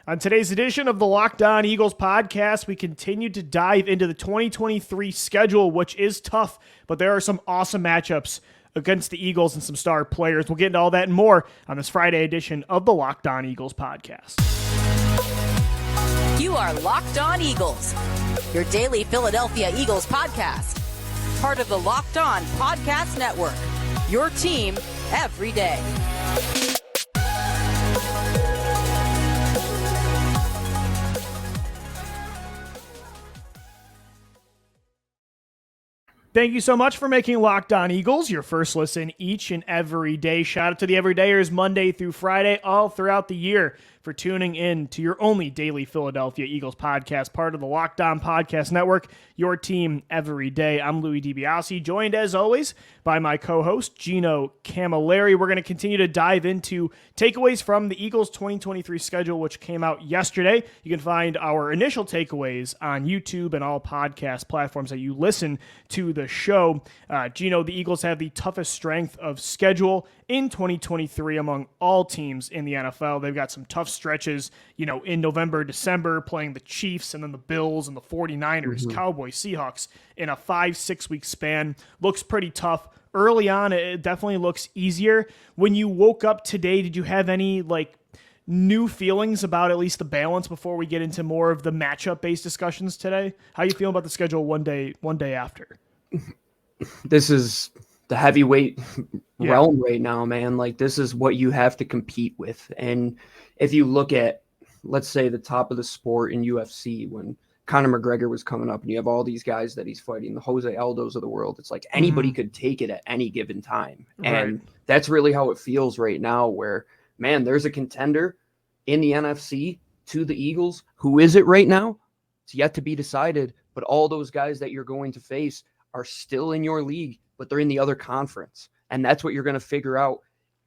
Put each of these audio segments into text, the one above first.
On today's edition of the Locked On Eagles podcast, we continue to dive into the 2023 schedule, which is tough, but there are some awesome matchups against the Eagles and some star players. We'll get into all that and more on this Friday edition of the Locked On Eagles podcast. You are Locked On Eagles, your daily Philadelphia Eagles podcast. Part of the Locked On Podcast Network, your team every day. Thank you so much for making Locked On Eagles your first listen each and every day. Shout out to the everydayers Monday through Friday all throughout the year for tuning in to your only daily Philadelphia Eagles podcast, part of the Locked On Podcast Network, your team every day. I'm Louis DiBiase, joined as always by my co-host Gino Camilleri. We're going to continue to dive into takeaways from the Eagles 2023 schedule, which came out yesterday. You can find our initial takeaways on YouTube and all podcast platforms that you listen to the show. Gino, the Eagles have the toughest strength of schedule in 2023 among all teams in the NFL. They've got some tough stretches, in November, December, playing the Chiefs and then the Bills and the 49ers, Cowboys, Seahawks in a 5-6 week span. Looks pretty tough. Early on, it definitely looks easier. When you woke up today, did you have any new feelings about at least the balance before we get into more of the matchup-based discussions today? How you feel about the schedule one day after? This is the heavyweight realm right now, man. This is what you have to compete with. And if you look at, let's say, the top of the sport in UFC, when Conor McGregor was coming up and you have all these guys that he's fighting, the Jose Aldos of the world, it's like anybody could take it at any given time. And that's really how it feels right now, where, man, there's a contender in the NFC to the Eagles. Who is it right now? It's yet to be decided, but all those guys that you're going to face are still in your league, but they're in the other conference. And that's what you're going to figure out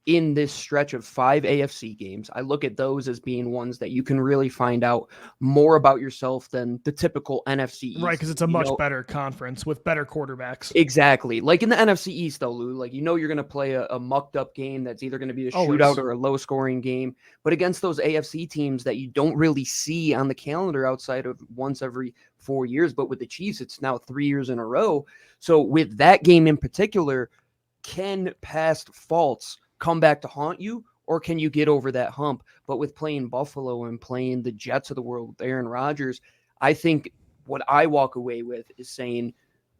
in this stretch of 5 AFC games. I look at those as being ones that you can really find out more about yourself than the typical NFC East. Right, because it's a much better conference with better quarterbacks. Exactly. Like in the NFC East, though, Lou, you're going to play a mucked up game that's either going to be a shootout or a low scoring game. But against those AFC teams that you don't really see on the calendar outside of once every 4 years, but with the Chiefs, it's now 3 years in a row. So with that game in particular, can past faults come back to haunt you, or can you get over that hump? But with playing Buffalo and playing the Jets of the world with Aaron Rodgers, I think what I walk away with is saying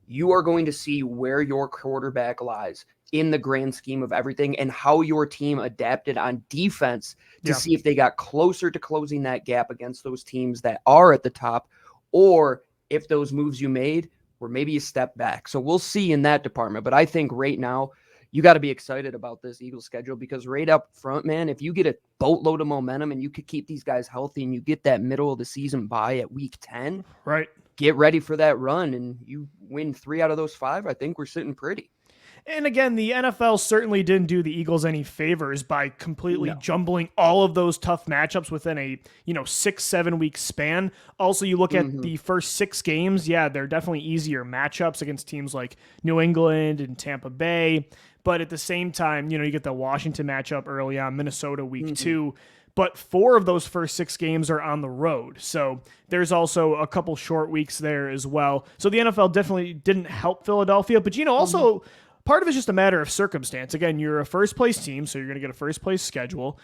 you are going to see where your quarterback lies in the grand scheme of everything and how your team adapted on defense to see if they got closer to closing that gap against those teams that are at the top, or if those moves you made were maybe a step back. So we'll see in that department. But I think right now, you got to be excited about this Eagles schedule, because right up front, man, if you get a boatload of momentum and you could keep these guys healthy and you get that middle of the season bye at week 10, right, get ready for that run and you win 3 out of those 5, I think we're sitting pretty. And again, the NFL certainly didn't do the Eagles any favors by completely jumbling all of those tough matchups within a 6-7 week span. Also, you look at the first 6 games, they're definitely easier matchups against teams like New England and Tampa Bay. But at the same time, you get the Washington matchup early on, Minnesota week 2. But 4 of those first 6 games are on the road. So there's also a couple short weeks there as well. So the NFL definitely didn't help Philadelphia. But, also part of it's just a matter of circumstance. Again, you're a first-place team, so you're going to get a first-place schedule.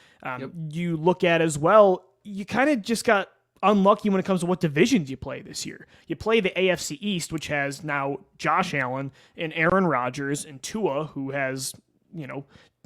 You look at as well, you kind of just got unlucky when it comes to what divisions you play this year. You play the AFC East, which has now Josh Allen and Aaron Rodgers and Tua, who has,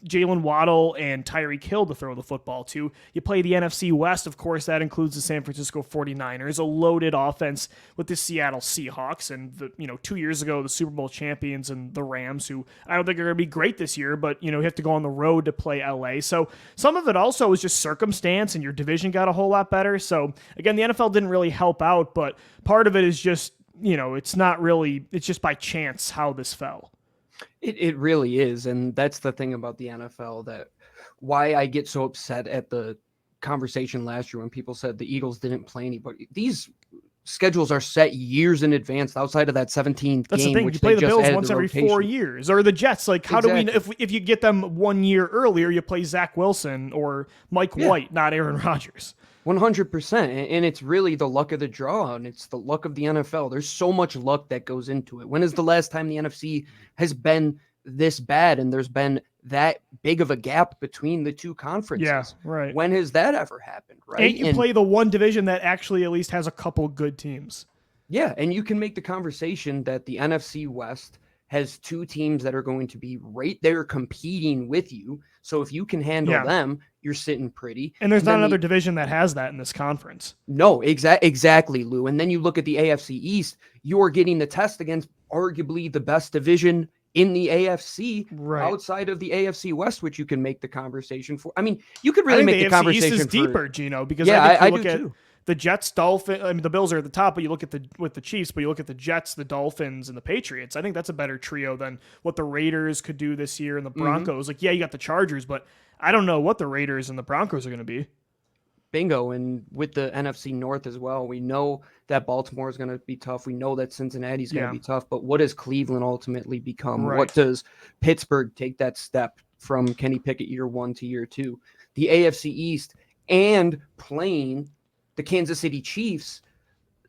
Jalen Waddle and Tyreek Hill to throw the football to. You play the NFC West, of course, that includes the San Francisco 49ers, a loaded offense with the Seattle Seahawks, and 2 years ago, the Super Bowl champions and the Rams, who I don't think are going to be great this year, but, you have to go on the road to play LA. So some of it also is just circumstance, and your division got a whole lot better. So again, the NFL didn't really help out, but part of it is just, it's just by chance how this fell. It really is. And that's the thing about the NFL, that why I get so upset at the conversation last year when people said the Eagles didn't play anybody. These schedules are set years in advance outside of that 17th That's game. the thing. Which You play they the just Bills added once the every rotation. 4 years, or the Jets. Like, how do we know Exactly. if you get them 1 year earlier, you play Zach Wilson or Mike White, not Aaron Rodgers. 100%. And it's really the luck of the draw, and it's the luck of the NFL. There's so much luck that goes into it. When is the last time the NFC has been this bad and there's been that big of a gap between the two conferences? Yeah, right. When has that ever happened, right? And you play the one division that actually at least has a couple good teams. Yeah, and you can make the conversation that the NFC West has two teams that are going to be right there competing with you. So if you can handle them, you're sitting pretty. And there's not another division that has that in this conference. No, exactly, Lou. And then you look at the AFC East, you're getting the test against arguably the best division in the AFC outside of the AFC West, which you can make the conversation for. I mean, you could really make the conversation East is deeper, Gino, because I look do at too. The Jets, Dolphins. I mean, the Bills are at the top, but you look at the Chiefs, but you look at the Jets, the Dolphins, and the Patriots. I think that's a better trio than what the Raiders could do this year and the Broncos. Like, yeah, you got the Chargers, but I don't know what the Raiders and the Broncos are going to be. Bingo. And with the NFC North as well, we know that Baltimore is going to be tough. We know that Cincinnati's going to be tough. But what does Cleveland ultimately become? Right. What does Pittsburgh take that step from Kenny Pickett year 1 to year 2? The AFC East and playing the Kansas City Chiefs,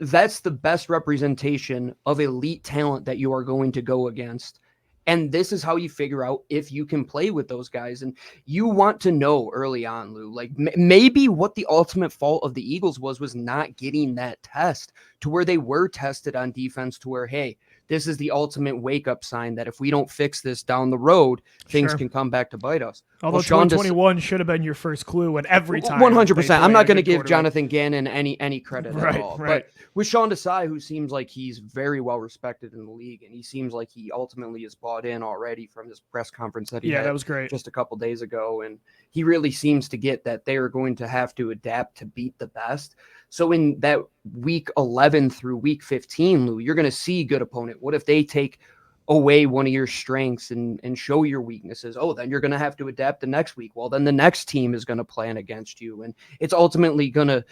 that's the best representation of elite talent that you are going to go against. And this is how you figure out if you can play with those guys. And you want to know early on, Lou, like maybe what the ultimate fault of the Eagles was not getting that test to where they were tested on defense to where, hey, this is the ultimate wake-up sign that if we don't fix this down the road, things can come back to bite us. Although 2021 should have been your first clue, and every time 100%. I'm not going to give Jonathan Gannon any credit at all. Right. But with Sean Desai, who seems like he's very well respected in the league, and he seems like he ultimately is bought in already from his press conference that he had that was great just a couple days ago, and he really seems to get that they are going to have to adapt to beat the best. So in that week 11 through week 15, Lou, you're going to see a good opponent. What if they take away one of your strengths and show your weaknesses? Oh, then you're going to have to adapt the next week. Well, then the next team is going to plan against you. And it's ultimately going to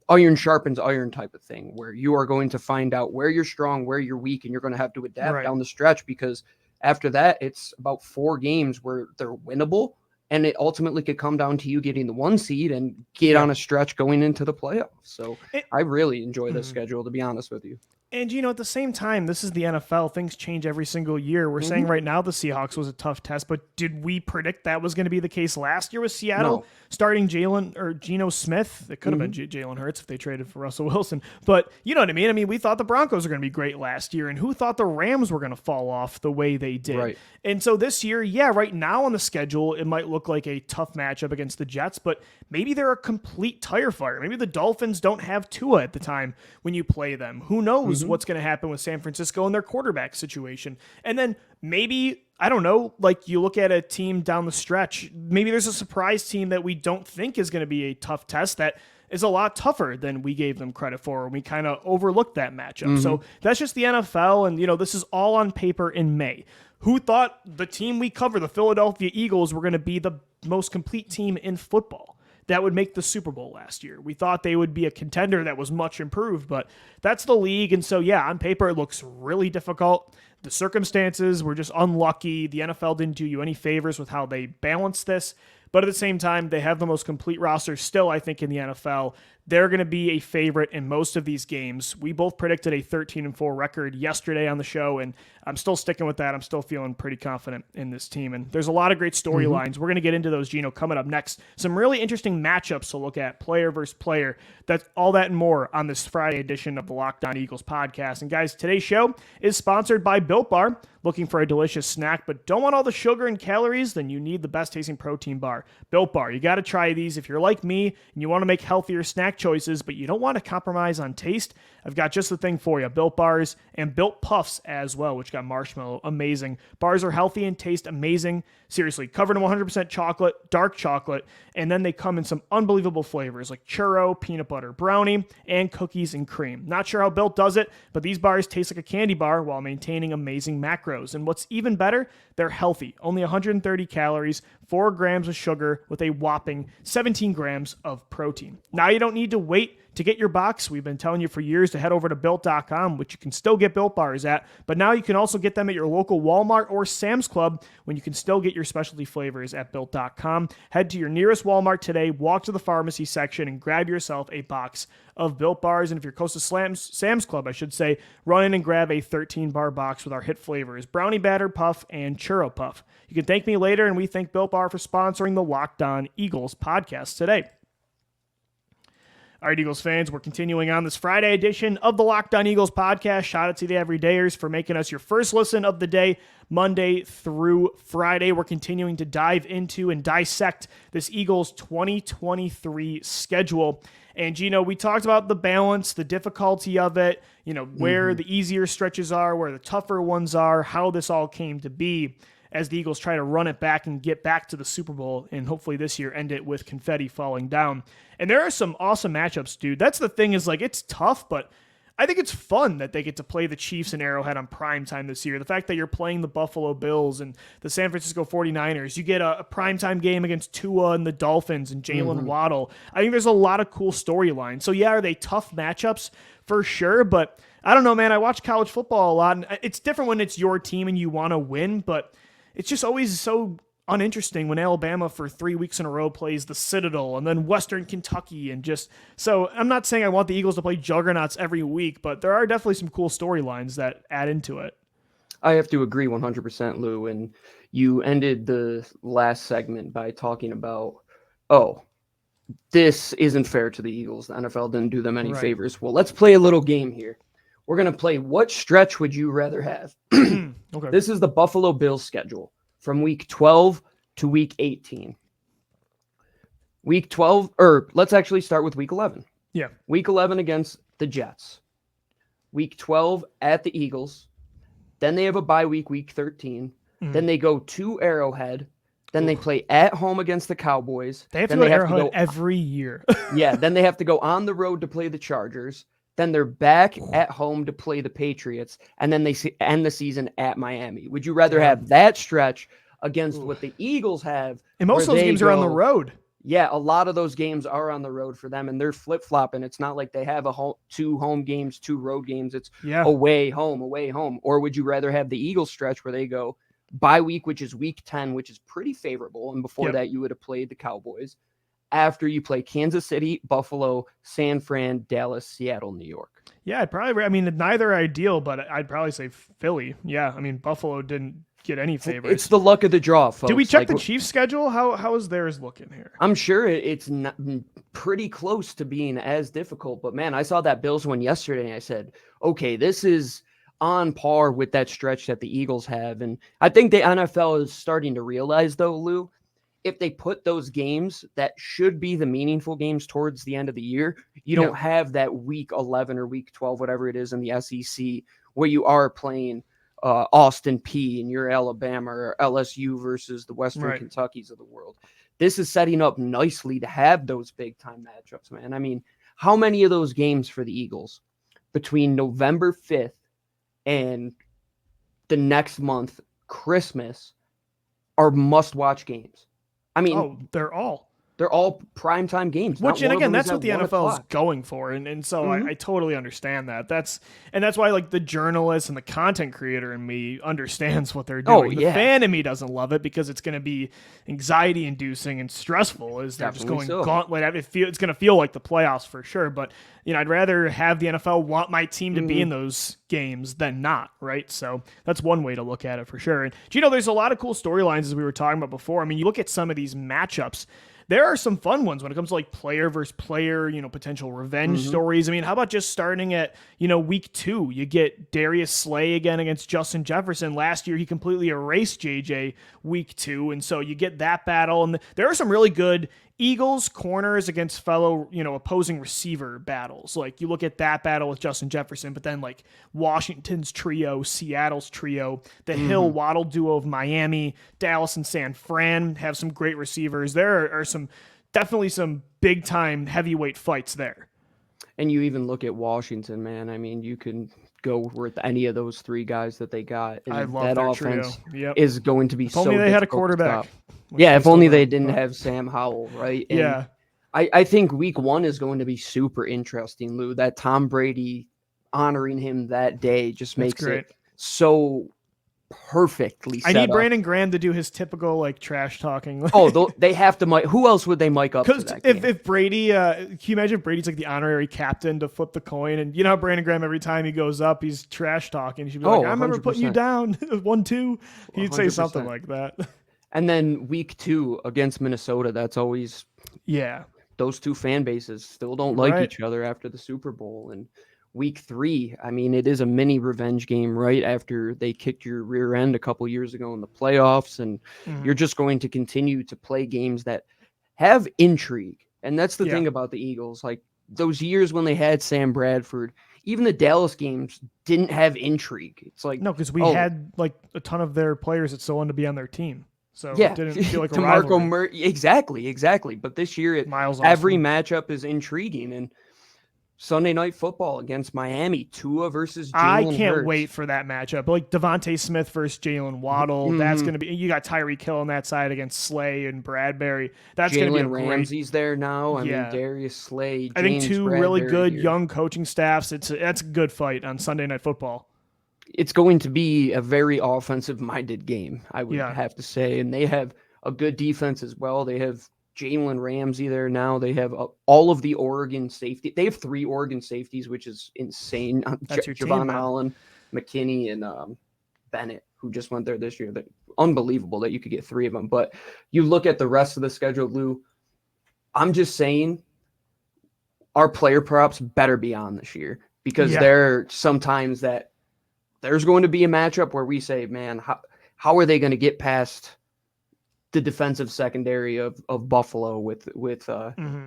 iron sharpens iron type of thing where you are going to find out where you're strong, where you're weak, and you're going to have to adapt down the stretch, because after that, it's about 4 games where they're winnable. And it ultimately could come down to you getting the 1 seed and get on a stretch going into the playoffs. So I really enjoy this schedule, to be honest with you. And, at the same time, this is the NFL. Things change every single year. We're saying right now the Seahawks was a tough test, but did we predict that was going to be the case last year with Seattle starting Geno Smith? It could have been Jalen Hurts if they traded for Russell Wilson. But you know what I mean? I mean, we thought the Broncos were going to be great last year, and who thought the Rams were going to fall off the way they did? Right. And so this year, right now on the schedule, it might look like a tough matchup against the Jets, but maybe they're a complete tire fire. Maybe the Dolphins don't have Tua at the time when you play them. Who knows what's going to happen with San Francisco and their quarterback situation. And then maybe, I don't know, like you look at a team down the stretch, maybe there's a surprise team that we don't think is going to be a tough test that is a lot tougher than we gave them credit for. We kind of overlooked that matchup. So that's just the NFL, and this is all on paper in May. Who thought the team we cover, the Philadelphia Eagles, were going to be the most complete team in football that would make the Super Bowl last year? We thought they would be a contender that was much improved, but that's the league. And so, on paper, it looks really difficult. The circumstances were just unlucky. The NFL didn't do you any favors with how they balanced this. But at the same time, they have the most complete roster still, I think, in the NFL. They're going to be a favorite in most of these games. We both predicted a 13-4 record yesterday on the show, and I'm still sticking with that. I'm still feeling pretty confident in this team. And there's a lot of great storylines. We're going to get into those, Gino, coming up next. Some really interesting matchups to look at, player versus player. That's all that and more on this Friday edition of the Locked On Eagles podcast. And guys, today's show is sponsored by Built Bar. Looking for a delicious snack but don't want all the sugar and calories? Then you need the best tasting protein bar, Built Bar. You got to try these if you're like me and you want to make healthier snack choices, but you don't want to compromise on taste. I've got just the thing for you. Built Bars and Built Puffs as well, which got marshmallow. Amazing. Bars are healthy and taste amazing. Seriously, covered in 100% chocolate, dark chocolate, and then they come in some unbelievable flavors like churro, peanut butter, brownie, and cookies and cream. Not sure how Built does it, but these bars taste like a candy bar while maintaining amazing macros. And what's even better, they're healthy. Only 130 calories, 4 grams of sugar with a whopping 17 grams of protein. Now you don't need to wait To get your box, we've been telling you for years to head over to Built.com, which you can still get Built Bars at, but now you can also get them at your local Walmart or Sam's Club when you can still get your specialty flavors at Built.com. Head to your nearest Walmart today, walk to the pharmacy section, and grab yourself a box of Built Bars. And if you're close to Sam's Club, I should say, run in and grab a 13-bar box with our hit flavors, Brownie Batter Puff and Churro Puff. You can thank me later, and we thank Built Bar for sponsoring the Locked On Eagles podcast today. All right, Eagles fans, we're continuing on this Friday edition of the Locked On Eagles podcast. Shout out to the Everydayers for making us your first listen of the day, Monday through Friday. We're continuing to dive into and dissect this Eagles 2023 schedule. And, Gino, we talked about the balance, the difficulty of it, where the easier stretches are, where the tougher ones are, how this all came to be as the Eagles try to run it back and get back to the Super Bowl, and hopefully this year end it with confetti falling down. And there are some awesome matchups, dude. That's the thing is, it's tough, but I think it's fun that they get to play the Chiefs in Arrowhead on primetime this year. The fact that you're playing the Buffalo Bills and the San Francisco 49ers, you get a primetime game against Tua and the Dolphins and Jalen Waddle. I think there's a lot of cool storylines. So, yeah, are they tough matchups? For sure, but I don't know, man. I watch college football a lot, and it's different when it's your team and you want to win, but it's just always so uninteresting when Alabama for 3 weeks in a row plays the Citadel and then Western Kentucky so I'm not saying I want the Eagles to play juggernauts every week, but there are definitely some cool storylines that add into it. I have to agree 100%, Lou, and you ended the last segment by talking about, this isn't fair to the Eagles. The NFL didn't do them any favors. Well, let's play a little game here. We're going to play what stretch would you rather have? Okay. This is the Buffalo Bills schedule from week 12 to week 18. Week 12, or let's actually start with week 11. Yeah. Week 11 against the Jets. Week 12 at the Eagles. Then they have a bye week, week 13. Then they go to Arrowhead. Then they play at home against the Cowboys. They have to go to Arrowhead every year. Yeah, then they have to go on the road to play the Chargers. Then they're back at home to play the Patriots, and then they end the season at Miami. Would you rather have that stretch against what the Eagles have? And most of those games are on the road. Yeah, a lot of those games are on the road for them, and they're flip-flopping. It's not like they have two home games, 2 road games. It's away, home. Or would you rather have the Eagles stretch where they go bye week, which is week 10, which is pretty favorable, and before that you would have played the Cowboys. After you play Kansas City, Buffalo, San Fran, Dallas, Seattle, New York. Yeah, neither are ideal, but I'd probably say Philly. Yeah, Buffalo didn't get any favors. It's the luck of the draw, folks. Did we check the Chiefs' schedule? How is theirs looking here? I'm sure it's not pretty close to being as difficult, but man, I saw that Bills one yesterday, and I said, okay, this is on par with that stretch that the Eagles have. And I think the NFL is starting to realize, though, Lou, if they put those games that should be the meaningful games towards the end of the year, you don't have that week 11 or week 12, whatever it is in the SEC, where you are playing Austin P and your Alabama or LSU versus the Western Kentuckys of the world. This is setting up nicely to have those big time matchups, man. How many of those games for the Eagles between November 5th and the next month, Christmas, are must-watch games? They're all primetime games. Which, and again, that's what the NFL is going for. And so I totally understand that. That's why the journalist and the content creator in me understands what they're doing. The fan in me doesn't love it because it's going to be anxiety inducing and stressful as they're just going gauntlet. It's going to feel like the playoffs for sure. But, I'd rather have the NFL want my team to be in those games than not. Right. So that's one way to look at it for sure. And, there's a lot of cool storylines as we were talking about before. You look at some of these matchups. There are some fun ones when it comes to player versus player, potential revenge stories. How about just starting at, week 2, you get Darius Slay again against Justin Jefferson. Last year, he completely erased JJ week 2. And so you get that battle. And there are some really good Eagles corners against fellow, opposing receiver battles. You look at that battle with Justin Jefferson, but then Washington's trio, Seattle's trio, the Hill Waddle duo of Miami, Dallas and San Fran have some great receivers. There are definitely some big time heavyweight fights there. And you even look at Washington, man. You can go with any of those 3 guys that they got. And I love that their offense trio. is going to be if only they had a quarterback. Yeah, if only they didn't have Sam Howell, right? And I think week 1 is going to be super interesting, Lou. That Tom Brady honoring him that day just makes it so perfectly set I need up. Brandon Graham to do his typical like trash talking. They have to mic. Who else would they mic up to that game? If Brady, can you imagine if Brady's like the honorary captain to flip the coin, and you know how Brandon Graham every time he goes up, he's trash talking. He should be like, I remember 100%. Putting you down 1-2. He'd 100%. Say something like that. And then week 2 against Minnesota, that's always those two fan bases still don't like each other after the Super Bowl. And week 3, I mean, it is a mini revenge game right after they kicked your rear end a couple years ago in the playoffs. And you're just going to continue to play games that have intrigue. And that's the thing about the Eagles. Like those years when they had Sam Bradford, even the Dallas games didn't have intrigue. It's like, no, because we had like a ton of their players that still wanted to be on their team. So it didn't feel like a rivalry. Exactly. But this year, every matchup is intriguing. And Sunday Night Football against Miami, Tua versus Jalen Hurts. I can't wait for that matchup. Like Devontae Smith versus Jalen Waddle. That's going to be. You got Tyreek Hill on that side against Slay and Bradbury. That's going to be a great. Ramsey's there now. I mean, Darius Slay. I think two really good young coaching staffs. That's a good fight on Sunday Night Football. It's going to be a very offensive-minded game, I would have to say. And they have a good defense as well. They have Jalen Ramsey there now. They have all of the Oregon safety. They have 3 Oregon safeties, which is insane. Javon Holland, McKinney, and Bennett, who just went there this year. Unbelievable that you could get 3 of them. But you look at the rest of the schedule, Lou, I'm just saying our player props better be on this year, because there are sometimes that there's going to be a matchup where we say, man, how are they going to get past the defensive secondary of Buffalo with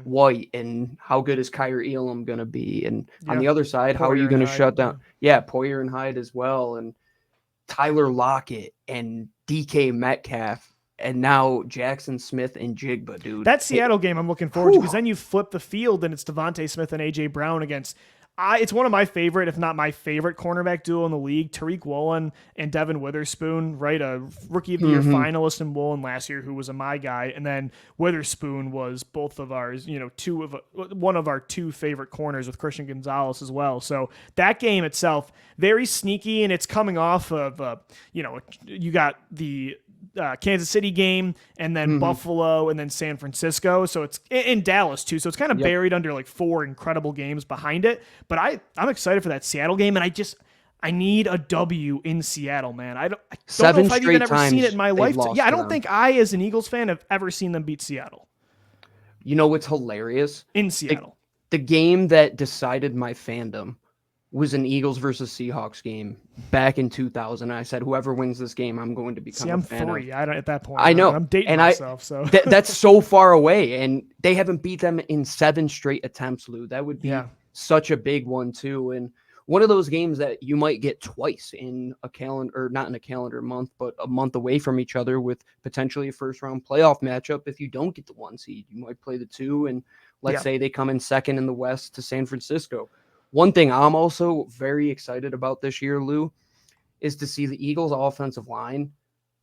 White, and how good is Kyrie Elam going to be? And on the other side, how are you going to shut down? Poyer and Hyde as well, and Tyler Lockett and DK Metcalf, and now Jackson Smith and Jigba, dude. That Seattle game I'm looking forward to, because then you flip the field and it's Devontae Smith and A.J. Brown against it's one of my favorite, if not my favorite, cornerback duo in the league. Tariq Woolen and Devin Witherspoon, right? A Rookie of the Year finalist in Woolen last year, who was my guy, and then Witherspoon was both of ours. One of our 2 favorite corners with Christian Gonzalez as well. So that game itself, very sneaky, and it's coming off of you got the Kansas City game, and then Buffalo, and then San Francisco. So it's in Dallas too. So it's kind of buried under like 4 incredible games behind it. But I'm excited for that Seattle game, and I need a W in Seattle, man. I don't know if I've even ever seen it in my life. I don't think I, as an Eagles fan, have ever seen them beat Seattle. You know what's hilarious? In Seattle. The game that decided my fandom was an Eagles versus Seahawks game back in 2000. I said, whoever wins this game, I'm going to become a fan. I'm 3. I don't at that point. I know. I'm dating myself. So that's so far away, and they haven't beat them in 7 straight attempts, Lou. That would be such a big one too. And one of those games that you might get twice in a calendar, or not in a calendar month, but a month away from each other, with potentially a first-round playoff matchup. If you don't get the 1 seed, you might play the 2, and let's say they come in second in the West to San Francisco. One thing I'm also very excited about this year, Lou, is to see the Eagles' offensive line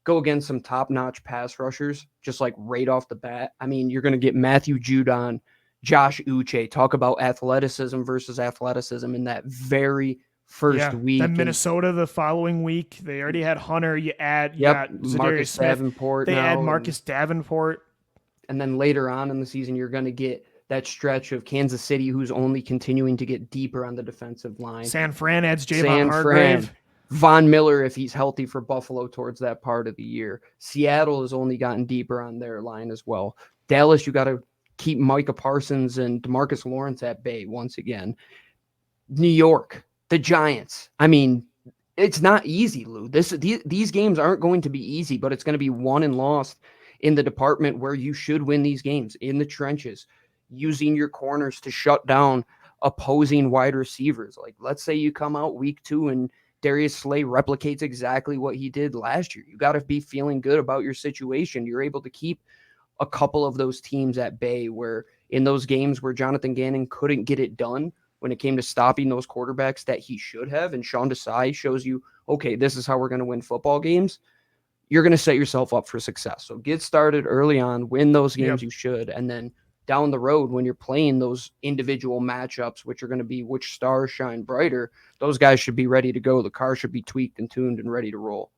go against some top-notch pass rushers, just like right off the bat. I mean, you're going to get Matthew Judon, Josh Uche, talk about athleticism versus athleticism in that very first week. Then Minnesota the following week, they already had Hunter. You got Marcus Davenport. They add Marcus Davenport. And then later on in the season, you're going to get that stretch of Kansas City, who's only continuing to get deeper on the defensive line. San Fran adds Javon Hargrave. Von Miller, if he's healthy for Buffalo towards that part of the year. Seattle has only gotten deeper on their line as well. Dallas, you got to keep Micah Parsons and DeMarcus Lawrence at bay once again. New York, the Giants. I mean, it's not easy, Lou. These games aren't going to be easy, but it's going to be won and lost in the department where you should win these games, in the trenches, using your corners to shut down opposing wide receivers. Like, let's say you come out week 2 and Darius Slay replicates exactly what he did last year. You got to be feeling good about your situation. You're able to keep a couple of those teams at bay, where in those games where Jonathan Gannon couldn't get it done when it came to stopping those quarterbacks that he should have, and Sean Desai shows you, okay, this is how we're going to win football games, you're going to set yourself up for success. So get started early on, win those games you should, and then down the road when you're playing those individual matchups, which are going to be which stars shine brighter, those guys should be ready to go. The car should be tweaked and tuned and ready to roll.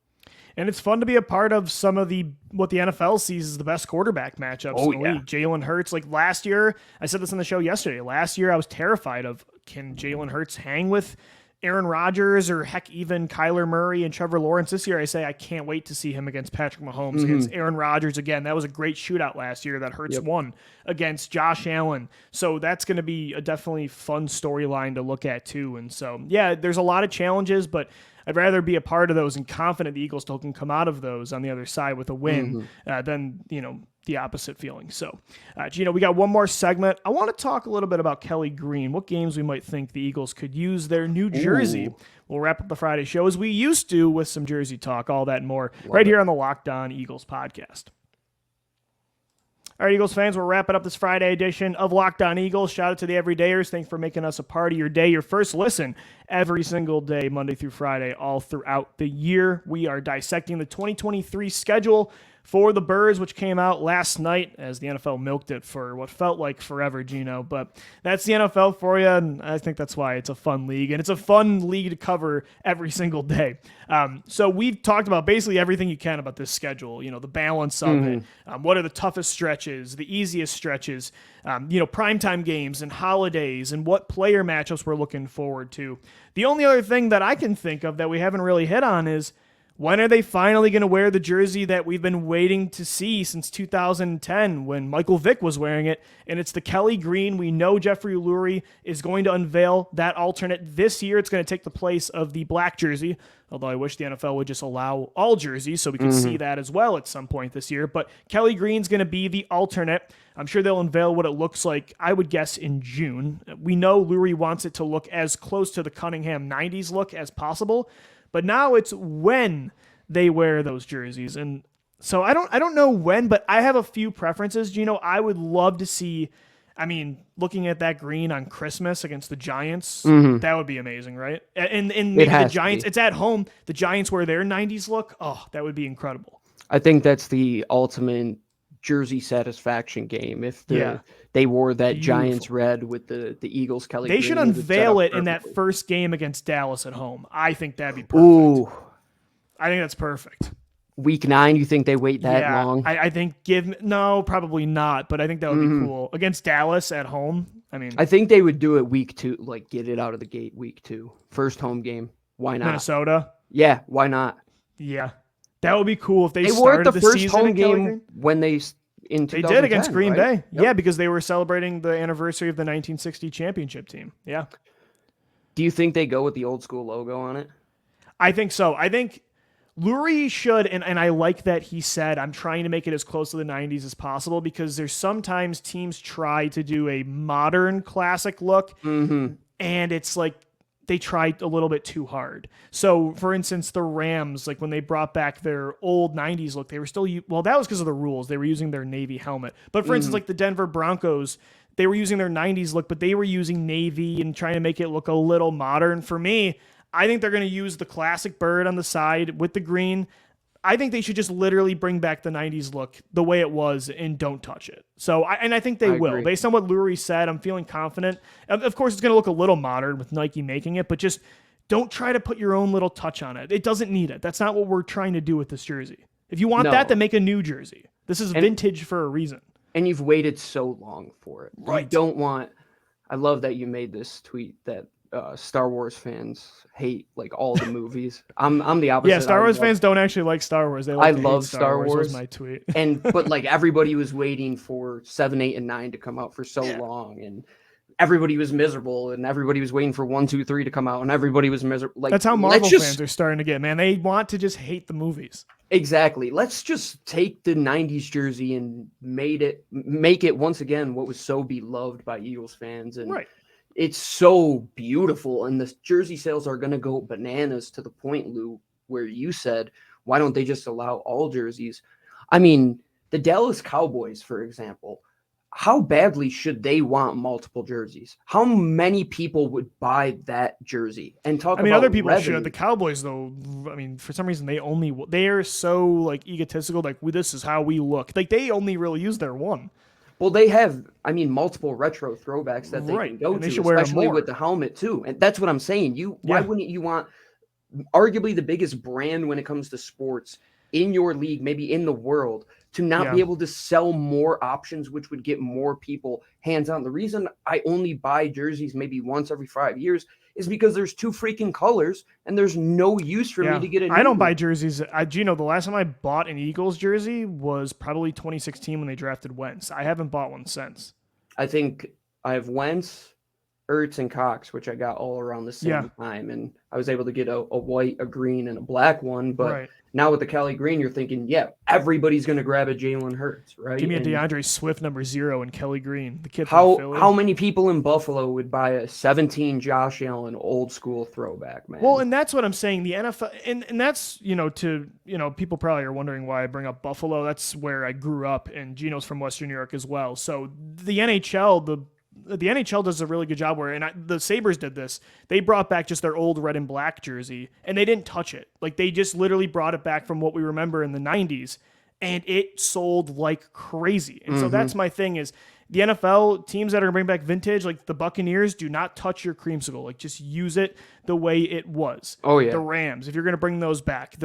And it's fun to be a part of some of what the NFL sees as the best quarterback matchups in the league. Jalen Hurts, like last year, I said this on the show yesterday. Last year, I was terrified of, can Jalen Hurts hang with Aaron Rodgers or heck, even Kyler Murray and Trevor Lawrence? This year, I say I can't wait to see him against Patrick Mahomes, against Aaron Rodgers again. That was a great shootout last year that Hurts won against Josh Allen. So that's going to be a definitely fun storyline to look at too. And so, yeah, there's a lot of challenges, but I'd rather be a part of those and confident the Eagles still can come out of those on the other side with a win than, the opposite feeling. So, Gino, we got one more segment. I want to talk a little bit about Kelly Green, what games we might think the Eagles could use their new jersey. We'll wrap up the Friday show as we used to with some jersey talk, all that and more, here on the Locked On Eagles podcast. All right, Eagles fans, we're wrapping up this Friday edition of Locked On Eagles. Shout out to the everydayers. Thanks for making us a part of your day, your first listen every single day, Monday through Friday, all throughout the year. We are dissecting the 2023 schedule for the Birds, which came out last night as the NFL milked it for what felt like forever, Gino. But that's the NFL for you, and I think that's why it's a fun league, and it's a fun league to cover every single day. So we've talked about basically everything you can about this schedule, the balance of it, what are the toughest stretches, the easiest stretches, primetime games and holidays, and what player matchups we're looking forward to. The only other thing that I can think of that we haven't really hit on is, when are they finally going to wear the jersey that we've been waiting to see since 2010 when Michael Vick was wearing it? And it's the Kelly Green. We know Jeffrey Lurie is going to unveil that alternate this year. It's going to take the place of the black jersey, although I wish the NFL would just allow all jerseys so we could see that as well at some point this year. But Kelly Green's going to be the alternate. I'm sure they'll unveil what it looks like, I would guess, in June. We know Lurie wants it to look as close to the Cunningham 90s look as possible. But now it's when they wear those jerseys. And so I don't know when, but I have a few preferences. Gino, I would love to see, looking at that green on Christmas against the Giants, that would be amazing, right? And maybe the Giants, it's at home. The Giants wear their 90s look. Oh, that would be incredible. I think that's the ultimate jersey satisfaction game. If they wore that Giants red with the Eagles Kelly They green, should unveil it in that first game against Dallas at home. I think that'd be perfect. Ooh. I think that's perfect. Week 9, you think they wait that long? I think probably not, but I think that would be cool. Against Dallas at home, I think they would do it week 2, like get it out of the gate week 2. First home game. Why not? Minnesota? Yeah, why not? Yeah. That would be cool if they were started the first season home game when they in 2010, they did against Green right? Bay. Yep. Yeah, because they were celebrating the anniversary of the 1960 championship team. Yeah. Do you think they go with the old school logo on it? I think so. I think Lurie should, and I like that he said, I'm trying to make it as close to the 90s as possible, because there's sometimes teams try to do a modern classic look, and it's like they tried a little bit too hard. So, for instance, the Rams, like when they brought back their old 90s look, they were still, that was because of the rules. They were using their Navy helmet. But for instance, like the Denver Broncos, they were using their 90s look, but they were using Navy and trying to make it look a little modern. For me, I think they're going to use the classic bird on the side with the green. I think they should just literally bring back the 90s look the way it was and don't touch it. So, I think they will. Agree. Based on what Lurie said, I'm feeling confident. Of course, it's going to look a little modern with Nike making it, but just don't try to put your own little touch on it. It doesn't need it. That's not what we're trying to do with this jersey. If you want that, then make a new jersey. This is vintage for a reason. And you've waited so long for it. Right. You don't want... I love that you made this tweet that Star Wars fans hate like all the movies. I'm the opposite. Yeah, Star Wars fans don't actually like Star Wars. They like I love Star Wars. Was my tweet. But like everybody was waiting for 7, 8, and 9 to come out for so long, and everybody was miserable, and everybody was waiting for 1, 2, 3 to come out, and everybody was miserable. Like that's how Marvel fans are starting to get, man. They want to just hate the movies. Exactly. Let's just take the 90s jersey and make it once again what was so beloved by Eagles fans. And it's so beautiful, and the jersey sales are going to go bananas, to the point, Lou, where you said, why don't they just allow all jerseys? I mean, the Dallas Cowboys, for example, how badly should they want multiple jerseys? How many people would buy that jersey? And talk about other people revenue. should. The Cowboys, though, for some reason, they are so like egotistical. Like, this is how we look. Like, they only really use their one. Well, they have, multiple retro throwbacks that they can go and they to, should wear especially more with the helmet too. And that's what I'm saying. Why wouldn't you want arguably the biggest brand when it comes to sports in your league, maybe in the world, to not be able to sell more options, which would get more people hands on? The reason I only buy jerseys maybe once every 5 years is because there's 2 freaking colors and there's no use for me to get a new I don't buy one. jerseys. Gino, the last time I bought an Eagles jersey was probably 2016 when they drafted Wentz. I haven't bought one since. I think I have Wentz, Ertz, and Cox, which I got all around the same time. And I was able to get a white, a green, and a black one. But now with the Kelly Green, you're thinking, everybody's going to grab a Jalen Hurts, right? Give me a DeAndre Swift #0 and Kelly Green. The kid how from Philly. How many people in Buffalo would buy a 17 Josh Allen old school throwback, man? Well, and that's what I'm saying. The NFL, and that's, people probably are wondering why I bring up Buffalo. That's where I grew up, and Gino's from Western New York as well. So the NHL, the NHL does a really good job where, and the Sabres did this. They brought back just their old red and black jersey, and they didn't touch it. Like, they just literally brought it back from what we remember in the 90s, and it sold like crazy. And so that's my thing is, the NFL teams that are going to bring back vintage, like the Buccaneers, do not touch your creamsicle. Like, just use it the way it was. Oh, yeah. The Rams, if you're going to bring those back.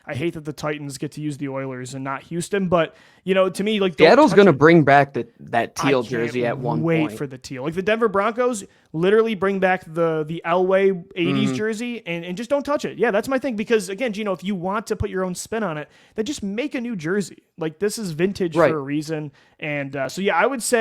I hate that the Titans get to use the Oilers and not Houston, but, to me, like, Seattle's going to bring back that teal jersey at one point. Wait for the teal. Like, the Denver Broncos literally bring back the Elway 80s jersey and just don't touch it. Yeah, that's my thing, because, again, Gino, if you want to put your own spin on it, then just make a new jersey. Like, this is vintage for a reason. And I would say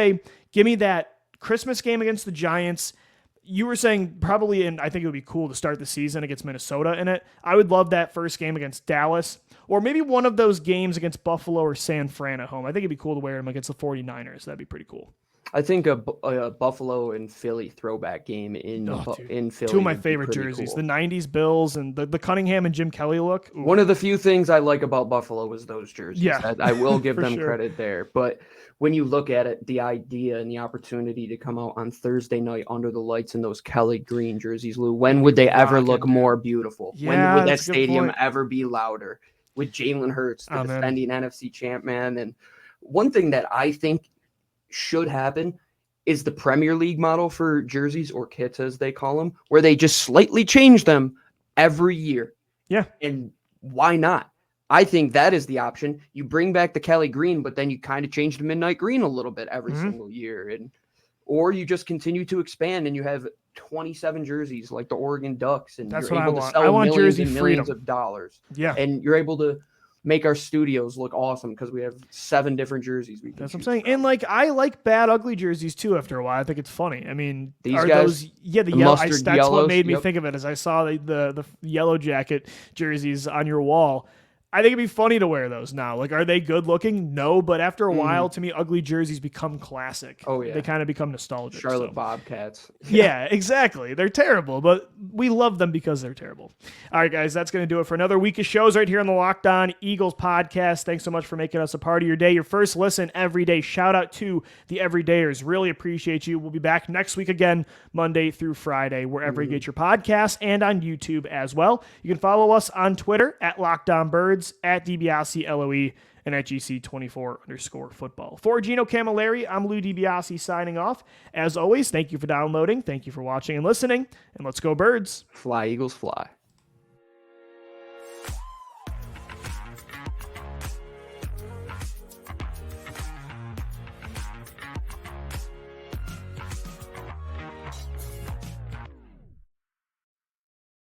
give me that Christmas game against the Giants. You were saying probably, and I think it would be cool to start the season against Minnesota in it. I would love that first game against Dallas, or maybe one of those games against Buffalo or San Fran at home. I think it'd be cool to wear them against the 49ers. That'd be pretty cool. I think a Buffalo and Philly throwback game in Philly. 2 of my favorite jerseys, cool. The 90s Bills and the Cunningham and Jim Kelly look. Ooh. One of the few things I like about Buffalo is those jerseys. Yeah, I will give them credit there. But when you look at it, the idea and the opportunity to come out on Thursday night under the lights in those Kelly Green jerseys, Lou, when would they ever look more beautiful? Yeah, when would that stadium ever be louder? With Jalen Hurts, the defending NFC champ, man. And one thing that I think should happen is the Premier League model for jerseys, or kits as they call them, where they just slightly change them every year. Yeah. And why not? I think that is the option. You bring back the Kelly Green, but then you kind of change the midnight green a little bit every single year. Or you just continue to expand and you have 27 jerseys like the Oregon Ducks, and that's you're what able I to sell I want millions jersey and millions freedom. of dollars. Yeah. And you're able to make our studios look awesome because we have 7 different jerseys. That's what I'm saying. From. And like, I like bad, ugly jerseys too. After a while, I think it's funny. I mean, these guys, the yellow. That's yellows, what made me think of it. As I saw the Yellow Jacket jerseys on your wall. I think it'd be funny to wear those now. Like, are they good looking? No, but after a while, to me, ugly jerseys become classic. Oh, yeah. They kind of become nostalgic. Charlotte Bobcats. Yeah, exactly. They're terrible, but we love them because they're terrible. All right, guys, that's going to do it for another week of shows right here on the Locked On Eagles podcast. Thanks so much for making us a part of your day, your first listen every day. Shout out to the everydayers. Really appreciate you. We'll be back next week again, Monday through Friday, wherever you get your podcasts, and on YouTube as well. You can follow us on Twitter at LockedOnBirds, at DiBiase LOE, and at GC24_football. For Gino Camilleri, I'm Lou DiBiase signing off. As always, thank you for downloading, thank you for watching and listening, and let's go Birds. Fly, Eagles, fly.